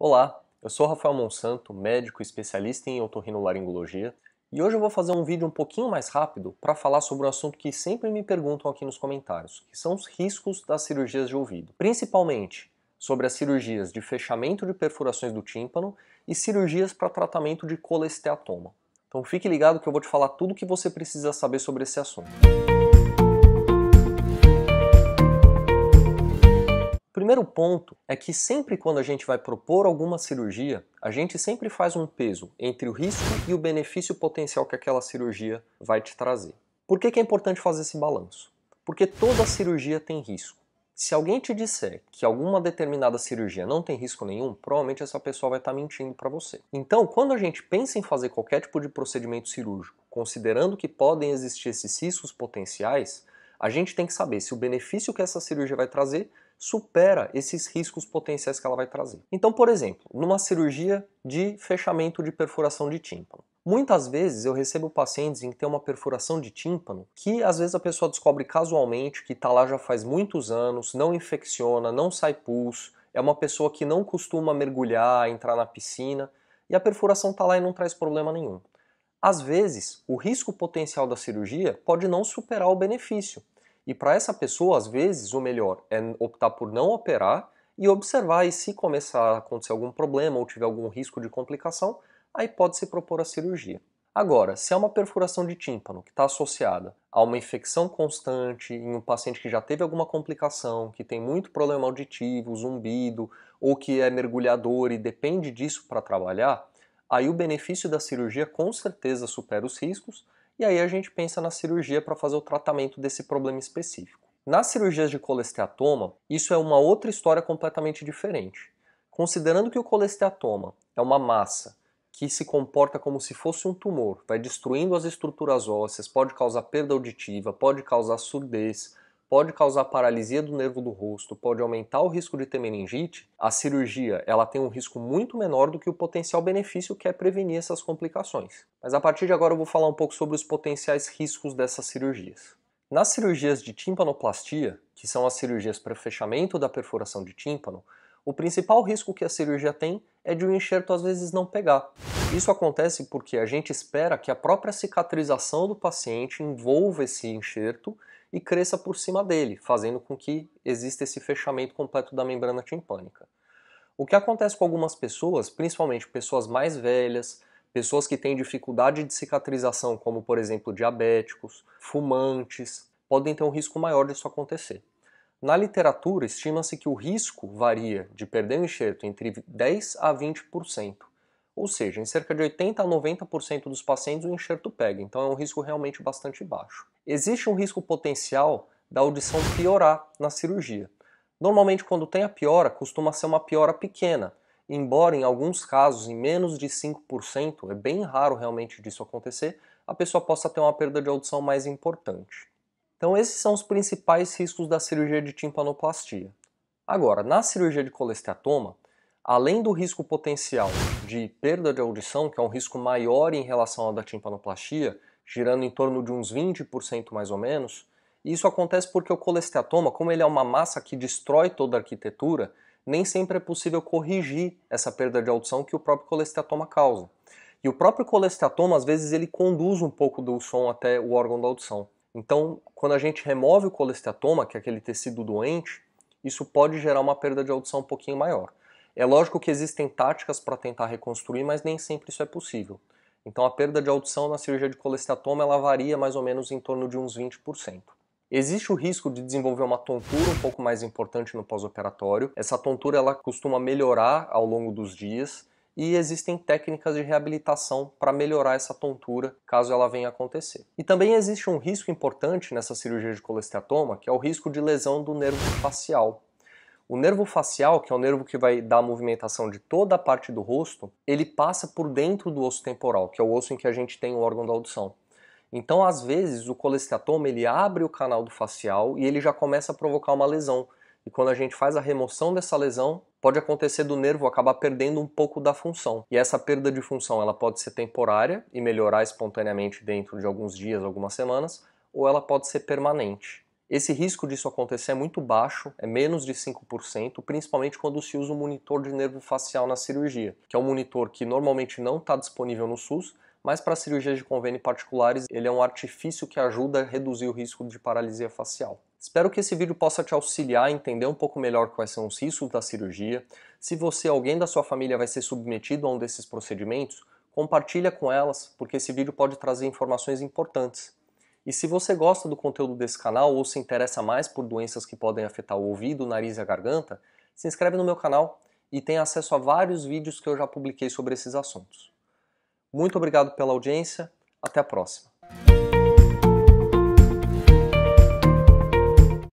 Olá, eu sou Rafael Monsanto, médico especialista em otorrinolaringologia, e hoje eu vou fazer um vídeo um pouquinho mais rápido para falar sobre um assunto que sempre me perguntam aqui nos comentários, que são os riscos das cirurgias de ouvido, principalmente sobre as cirurgias de fechamento de perfurações do tímpano e cirurgias para tratamento de colesteatoma. Então fique ligado que eu vou te falar tudo o que você precisa saber sobre esse assunto. O primeiro ponto é que sempre quando a gente vai propor alguma cirurgia, a gente sempre faz um peso entre o risco e o benefício potencial que aquela cirurgia vai te trazer. Por que é importante fazer esse balanço? Porque toda cirurgia tem risco. Se alguém te disser que alguma determinada cirurgia não tem risco nenhum, provavelmente essa pessoa vai estar mentindo para você. Então, quando a gente pensa em fazer qualquer tipo de procedimento cirúrgico, considerando que podem existir esses riscos potenciais, a gente tem que saber se o benefício que essa cirurgia vai trazer supera esses riscos potenciais que ela vai trazer. Então, por exemplo, numa cirurgia de fechamento de perfuração de tímpano. Muitas vezes eu recebo pacientes em que tem uma perfuração de tímpano que às vezes a pessoa descobre casualmente que está lá já faz muitos anos, não infecciona, não sai pus, é uma pessoa que não costuma mergulhar, entrar na piscina, e a perfuração está lá e não traz problema nenhum. Às vezes, o risco potencial da cirurgia pode não superar o benefício. E para essa pessoa, às vezes, o melhor é optar por não operar e observar, e se começar a acontecer algum problema ou tiver algum risco de complicação, aí pode se propor a cirurgia. Agora, se é uma perfuração de tímpano que está associada a uma infecção constante em um paciente que já teve alguma complicação, que tem muito problema auditivo, zumbido, ou que é mergulhador e depende disso para trabalhar, aí o benefício da cirurgia com certeza supera os riscos, e aí a gente pensa na cirurgia para fazer o tratamento desse problema específico. Nas cirurgias de colesteatoma, isso é uma outra história completamente diferente. Considerando que o colesteatoma é uma massa que se comporta como se fosse um tumor, vai destruindo as estruturas ósseas, pode causar perda auditiva, pode causar surdez, pode causar paralisia do nervo do rosto, pode aumentar o risco de ter meningite, a cirurgia ela tem um risco muito menor do que o potencial benefício que é prevenir essas complicações. Mas a partir de agora eu vou falar um pouco sobre os potenciais riscos dessas cirurgias. Nas cirurgias de timpanoplastia, que são as cirurgias para fechamento da perfuração de tímpano, o principal risco que a cirurgia tem é de o enxerto às vezes não pegar. Isso acontece porque a gente espera que a própria cicatrização do paciente envolva esse enxerto e cresça por cima dele, fazendo com que exista esse fechamento completo da membrana timpânica. O que acontece com algumas pessoas, principalmente pessoas mais velhas, pessoas que têm dificuldade de cicatrização, como por exemplo diabéticos, fumantes, podem ter um risco maior disso acontecer. Na literatura, estima-se que o risco varia de perder o enxerto entre 10 a 20%. Ou seja, em cerca de 80 a 90% dos pacientes o enxerto pega, então é um risco realmente bastante baixo. Existe um risco potencial da audição piorar na cirurgia. Normalmente quando tem a piora, costuma ser uma piora pequena, embora em alguns casos, em menos de 5%, é bem raro realmente disso acontecer, a pessoa possa ter uma perda de audição mais importante. Então esses são os principais riscos da cirurgia de timpanoplastia. Agora, na cirurgia de colesteatoma, além do risco potencial de perda de audição, que é um risco maior em relação ao da timpanoplastia, girando em torno de uns 20% mais ou menos, isso acontece porque o colesteatoma, como ele é uma massa que destrói toda a arquitetura, nem sempre é possível corrigir essa perda de audição que o próprio colesteatoma causa. E o próprio colesteatoma, às vezes, ele conduz um pouco do som até o órgão da audição. Então, quando a gente remove o colesteatoma, que é aquele tecido doente, isso pode gerar uma perda de audição um pouquinho maior. É lógico que existem táticas para tentar reconstruir, mas nem sempre isso é possível. Então a perda de audição na cirurgia de colesteatoma ela varia mais ou menos em torno de uns 20%. Existe o risco de desenvolver uma tontura um pouco mais importante no pós-operatório. Essa tontura ela costuma melhorar ao longo dos dias e existem técnicas de reabilitação para melhorar essa tontura caso ela venha a acontecer. E também existe um risco importante nessa cirurgia de colesteatoma, que é o risco de lesão do nervo facial. O nervo facial, que é o nervo que vai dar a movimentação de toda a parte do rosto, ele passa por dentro do osso temporal, que é o osso em que a gente tem o órgão da audição. Então, às vezes, o colesteatoma ele abre o canal do facial e ele já começa a provocar uma lesão. E quando a gente faz a remoção dessa lesão, pode acontecer do nervo acabar perdendo um pouco da função. E essa perda de função ela pode ser temporária e melhorar espontaneamente dentro de alguns dias, algumas semanas, ou ela pode ser permanente. Esse risco disso acontecer é muito baixo, é menos de 5%, principalmente quando se usa um monitor de nervo facial na cirurgia, que é um monitor que normalmente não está disponível no SUS, mas para cirurgias de convênio particulares ele é um artifício que ajuda a reduzir o risco de paralisia facial. Espero que esse vídeo possa te auxiliar a entender um pouco melhor quais são os riscos da cirurgia. Se você ou alguém da sua família vai ser submetido a um desses procedimentos, compartilha com elas, porque esse vídeo pode trazer informações importantes. E se você gosta do conteúdo desse canal ou se interessa mais por doenças que podem afetar o ouvido, o nariz e a garganta, se inscreve no meu canal e tem acesso a vários vídeos que eu já publiquei sobre esses assuntos. Muito obrigado pela audiência, até a próxima.